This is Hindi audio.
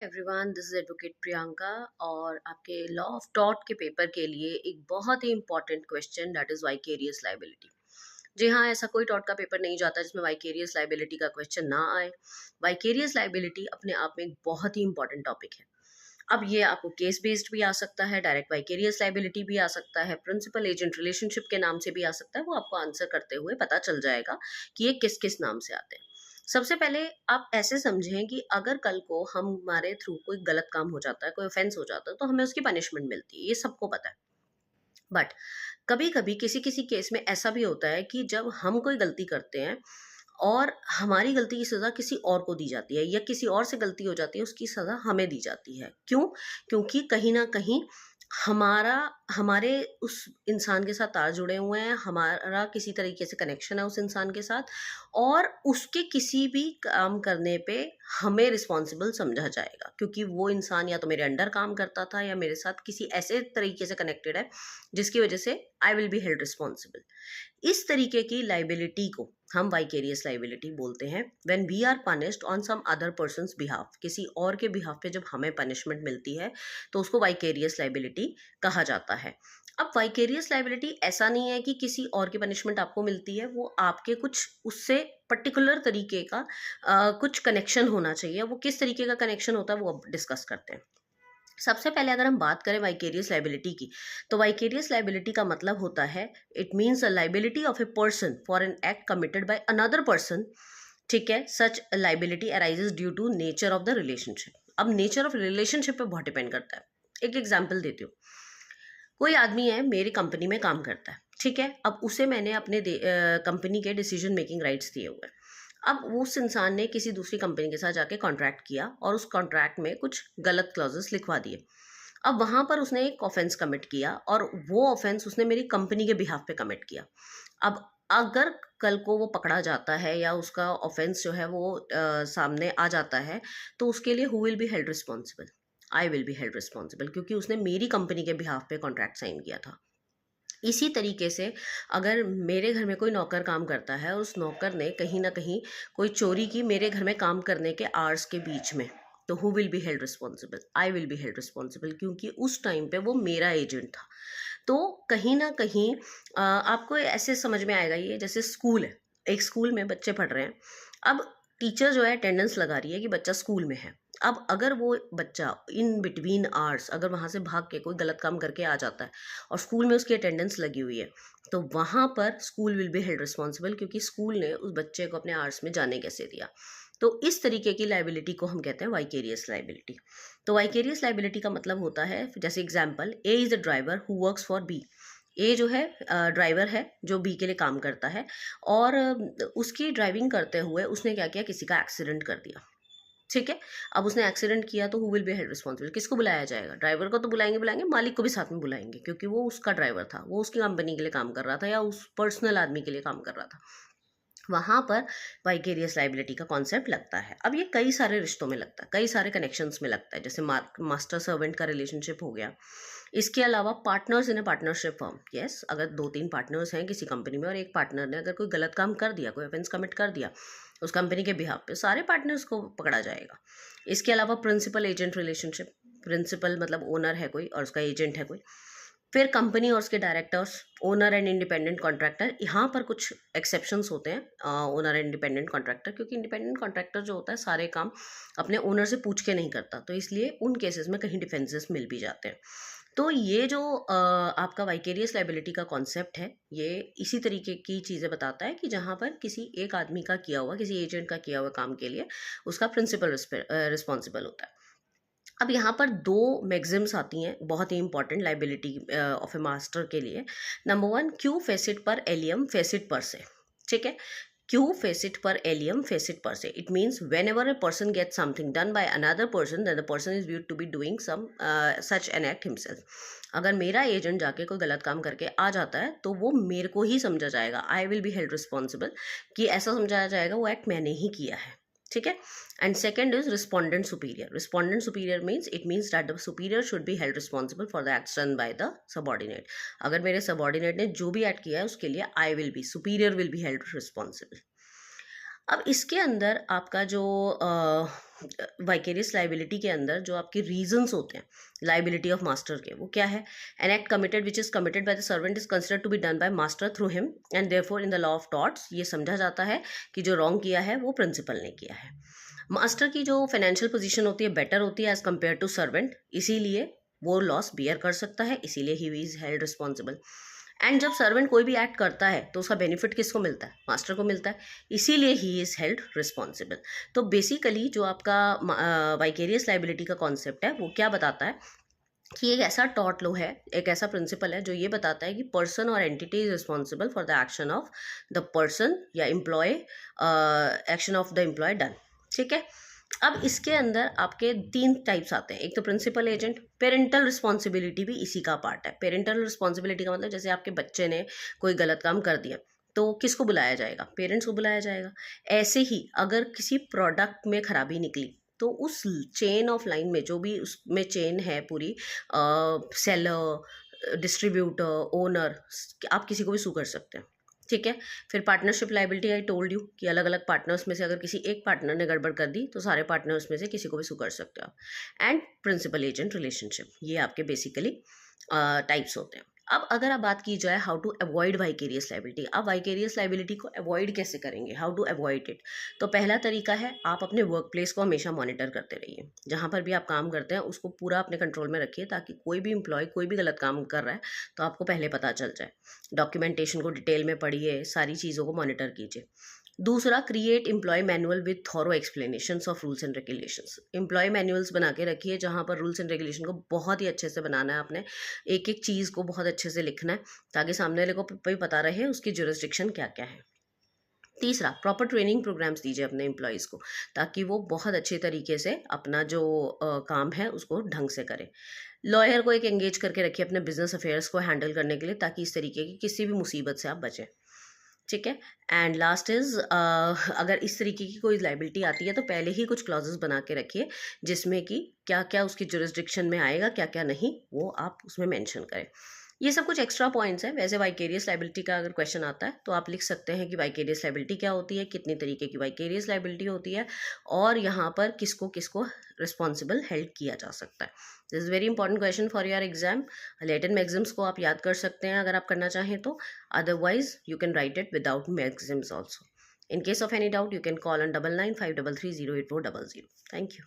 Everyone, this is advocate Priyanka और आपके लॉ ऑफ टॉर्ट के पेपर के लिए एक बहुत ही important question that is vicarious liability. जी हाँ, ऐसा कोई टॉर्ट का पेपर नहीं जाता जिसमें वाइकेरियस लाइबिलिटी का क्वेश्चन ना आए। वाइकेरियस लाइबिलिटी अपने आप में एक बहुत ही इंपॉर्टेंट टॉपिक है। अब ये आपको केस बेस्ड भी आ सकता है, डायरेक्ट वाइकेरियस लाइबिलिटी भी आ सकता है, प्रिंसिपल एजेंट रिलेशनशिप के नाम से भी आ सकता है। वो आपको आंसर करते हुए पता चल जाएगा कि ये किस किस नाम से आते हैं। सबसे पहले आप ऐसे समझें कि अगर कल को हमारे थ्रू कोई गलत काम हो जाता है, कोई ऑफेंस हो जाता है, तो हमें उसकी पनिशमेंट मिलती है, ये सबको पता है। बट कभी कभी किसी किसी केस में ऐसा भी होता है कि जब हम कोई गलती करते हैं और हमारी गलती की सजा किसी और को दी जाती है, या किसी और से गलती हो जाती है उसकी सजा हमें दी जाती है। क्यों? क्योंकि कहीं ना कहीं हमारा हमारे उस इंसान के साथ तार जुड़े हुए हैं, हमारा किसी तरीके से कनेक्शन है उस इंसान के साथ, और उसके किसी भी काम करने पे हमें रिस्पॉन्सिबल समझा जाएगा, क्योंकि वो इंसान या तो मेरे अंडर काम करता था या मेरे साथ किसी ऐसे तरीके से कनेक्टेड है जिसकी वजह से I will be held responsible. इस तरीके की लाइबिलिटी को हम वाइकेरियस लाइबिलिटी बोलते हैं when we are punished on some other person's behalf. किसी और के बिहाफ पे जब हमें पनिशमेंट मिलती है तो उसको वाइकेरियस लाइबिलिटी कहा जाता है। अब वाइकेरियस लाइबिलिटी ऐसा नहीं है कि किसी और की पनिशमेंट आपको मिलती है, वो आपके कुछ उससे पर्टिकुलर तरीके का कुछ कनेक्शन होना चाहिए। वो किस तरीके का कनेक्शन होता है वो अब डिस्कस करते हैं। सबसे पहले अगर हम बात करें वाइकेरियस लाइबिलिटी की, तो वाइकेरियस लाइबिलिटी का मतलब होता है, it means a liability of a person for an act committed by another person. ठीक है, such liability arises due to nature of the relationship. अब नेचर ऑफ रिलेशनशिप पे बहुत डिपेंड करता है। एक एग्जाम्पल देती हूँ। कोई आदमी है, मेरी कंपनी में काम करता है, ठीक है। अब उसे मैंने अपने कंपनी के डिसीजन मेकिंग राइट्स दिए हुए हैं। अब उस इंसान ने किसी दूसरी कंपनी के साथ जाके कॉन्ट्रैक्ट किया और उस कॉन्ट्रैक्ट में कुछ गलत क्लॉजेस लिखवा दिए। अब वहां पर उसने एक ऑफेंस कमिट किया और वो ऑफेंस उसने मेरी कंपनी के बिहाफ पे कमिट किया। अब अगर कल को वो पकड़ा जाता है या उसका ऑफेंस जो है वो सामने आ जाता है, तो उसके लिए who will be held responsible? I will be held responsible, क्योंकि उसने मेरी कंपनी के बिहाफ पे कॉन्ट्रैक्ट साइन किया था। इसी तरीके से अगर मेरे घर में कोई नौकर काम करता है और उस नौकर ने कहीं ना कहीं कोई चोरी की मेरे घर में काम करने के आवर्स के बीच में, तो who will be held responsible? I will be held responsible, क्योंकि उस टाइम पे वो मेरा एजेंट था। तो कहीं ना कहीं आपको ऐसे समझ में आएगा, ये जैसे स्कूल है, एक स्कूल में बच्चे पढ़ रहे हैं। अब टीचर जो है अटेंडेंस लगा रही है कि बच्चा स्कूल में है। अब अगर वो बच्चा इन बिटवीन आवर्स अगर वहां से भाग के कोई गलत काम करके आ जाता है और स्कूल में उसकी अटेंडेंस लगी हुई है, तो वहां पर school will be held responsible, क्योंकि स्कूल ने उस बच्चे को अपने आवर्स में जाने कैसे दिया। तो इस तरीके की लाइबिलिटी को हम कहते हैं वाइकेरियस लाइबिलिटी। तो वाइकेरियस लाइबिलिटी का मतलब होता है, जैसे example, A is the driver who works for B. A जो है ड्राइवर है जो बी के लिए काम करता है, और उसकी ड्राइविंग करते हुए उसने क्या किया, किसी का एक्सीडेंट कर दिया। ठीक है। अब उसने एक्सीडेंट किया तो who will be held responsible? किसको बुलाया जाएगा? ड्राइवर को तो बुलाएंगे, बुलाएंगे, मालिक को भी साथ में बुलाएंगे, क्योंकि वो उसका ड्राइवर था, वो उसकी कंपनी के लिए काम कर रहा था या उस पर्सनल आदमी के लिए काम कर रहा था। वहां पर वाइकेरियस लाइबिलिटी का कॉन्सेप्ट लगता है। अब ये कई सारे रिश्तों में लगता है, कई सारे कनेक्शंस में लगता है, जैसे मास्टर सर्वेंट का रिलेशनशिप हो गया। इसके अलावा partners in A partnership firm, yes, अगर दो तीन पार्टनर्स हैं किसी कंपनी में और एक पार्टनर ने अगर कोई गलत काम कर दिया, कोई ऑफेंस कमिट कर दिया उस कंपनी के बिहाफ पे, सारे पार्टनर्स को पकड़ा जाएगा। इसके अलावा प्रिंसिपल एजेंट रिलेशनशिप, प्रिंसिपल मतलब ओनर है कोई और उसका एजेंट है कोई। फिर कंपनी और उसके directors, owner and independent contractor. यहाँ पर कुछ एक्सेप्शंस होते हैं ओनर एंड इंडिपेंडेंट कॉन्ट्रैक्टर, क्योंकि इंडिपेंडेंट कॉन्ट्रैक्टर जो होता है सारे काम अपने ओनर से पूछ के नहीं करता, तो इसलिए उन केसेस में कहीं डिफेंसेस मिल भी जाते हैं। तो ये जो आपका वाइकेरियस लाइबिलिटी का कॉन्सेप्ट है, ये इसी तरीके की चीज़ें बताता है कि जहाँ पर किसी एक आदमी का किया हुआ, किसी एजेंट का किया हुआ काम के लिए उसका प्रिंसिपल रिस्पॉन्सिबल होता है। अब यहाँ पर दो मैग्जिम्स आती हैं बहुत ही important liability of a master के लिए। Number one, qui facit per alium facit per se. ठीक है, qui facit per alium facit per se, it means whenever a person get something done by another person then the person is viewed to be doing some such an act himself. अगर मेरा एजेंट जाके कोई गलत काम करके आ जाता है तो वो मेरे को ही समझा जाएगा, I will be held responsible, कि ऐसा समझाया जाएगा वो एक्ट मैंने ही किया है। ठीक है। And second is respondent superior. Respondent superior means, it means that the superior should be held responsible for the acts done by the subordinate. अगर मेरे सबॉर्डिनेट ने जो भी एक्ट किया है उसके लिए I will be, superior will be held responsible. अब इसके अंदर आपका जो वाइकेरियस लाइबिलिटी के अंदर जो आपके रीजंस होते हैं लाइबिलिटी ऑफ मास्टर के, वो क्या है? An act committed which is committed by the servant is considered to be done by master through him and therefore in the law of torts ये समझा जाता है कि जो रॉन्ग किया है वो प्रिंसिपल ने किया है। मास्टर की जो फाइनेंशियल पोजीशन होती है बेटर होती है एज कम्पेयर टू सर्वेंट, इसीलिए वो लॉस बियर कर सकता है, इसीलिए he is held responsible. And जब सर्वेंट कोई भी एक्ट करता है तो उसका बेनिफिट किसको मिलता है? मास्टर को मिलता है, इसीलिए ही इज हेल्ड रिस्पॉन्सिबल। तो बेसिकली जो आपका वाइकेरियस लाइबिलिटी का कॉन्सेप्ट है वो क्या बताता है कि एक ऐसा टॉर्ट लॉ है, एक ऐसा प्रिंसिपल है जो ये बताता है कि पर्सन और entity is responsible for the action of the person या employ, action of the employ done. ठीक है, अब इसके अंदर आपके 3 टाइप्स आते हैं। एक तो प्रिंसिपल एजेंट, पेरेंटल रिस्पॉन्सिबिलिटी भी इसी का पार्ट है। पेरेंटल रिस्पॉन्सिबिलिटी का मतलब जैसे आपके बच्चे ने कोई गलत काम कर दिया तो किसको बुलाया जाएगा? पेरेंट्स को बुलाया जाएगा। ऐसे ही अगर किसी प्रोडक्ट में खराबी निकली तो उस चेन ऑफ लाइन में जो भी उसमें चेन है पूरी, सेलर, डिस्ट्रीब्यूटर, ओनर, आप किसी को भी सू कर सकते हैं। ठीक है, फिर partnership liability, I told you कि अलग अलग पार्टनर्स में से अगर किसी एक पार्टनर ने गड़बड़ कर दी तो सारे पार्टनर्स में से किसी को भी सू कर सकते हो आप। एंड प्रिंसिपल एजेंट रिलेशनशिप, ये आपके बेसिकली टाइप्स होते हैं। अब अगर आप बात की जाए how to avoid vicarious liability, आप वाइकेरियस लाइबिलिटी को अवॉइड कैसे करेंगे, हाउ टू अवॉइड इट? तो पहला तरीका है आप अपने वर्क प्लेस को हमेशा मॉनिटर करते रहिए। जहाँ पर भी आप काम करते हैं उसको पूरा अपने कंट्रोल में रखिए ताकि कोई भी एम्प्लॉय कोई भी गलत काम कर रहा है तो आपको पहले पता चल जाए। डॉक्यूमेंटेशन को डिटेल में पढ़िए, सारी चीज़ों को मॉनिटर कीजिए। दूसरा, create employ manual with thorough explanations of rules and regulations. Employ manuals बना के रखिए जहाँ पर रूल्स एंड रेगुलेशन को बहुत ही अच्छे से बनाना है आपने, एक एक चीज़ को बहुत अच्छे से लिखना है ताकि सामने वाले को भी पता रहे उसकी जुरिस्डिक्शन क्या क्या है। तीसरा, प्रॉपर ट्रेनिंग प्रोग्राम्स दीजिए अपने एम्प्लॉयज़ को ताकि वो बहुत अच्छे तरीके से अपना जो काम है उसको ढंग से करें। लॉयर को एक एंगेज करके रखिए अपने बिजनेस अफेयर्स को हैंडल करने के लिए ताकि इस तरीके की किसी भी मुसीबत से आप बचें। ठीक है, एंड लास्ट इज, अगर इस तरीके की कोई लाइबिलिटी आती है तो पहले ही कुछ क्लॉजेस बना के रखिए जिसमें कि क्या क्या उसकी जुरिस्डिक्शन में आएगा, क्या क्या नहीं, वो आप उसमें मेंशन करें। ये सब कुछ एक्स्ट्रा पॉइंट्स हैं। वैसे वाइकेरियस लाइबिलिटी का अगर क्वेश्चन आता है तो आप लिख सकते हैं कि वाइकेरियस लाइबिलिटी क्या होती है, कितनी तरीके की वाइकेरियस लाइबिलिटी होती है और यहाँ पर किसको किसको रिस्पॉन्सिबल हेल्ड किया जा सकता है। This is very important question for your exam. Latent Maxim's को आप याद कर सकते हैं अगर आप करना चाहें तो, otherwise you can write it without maxims also. In case of any doubt you can call on 9953308400. Thank you.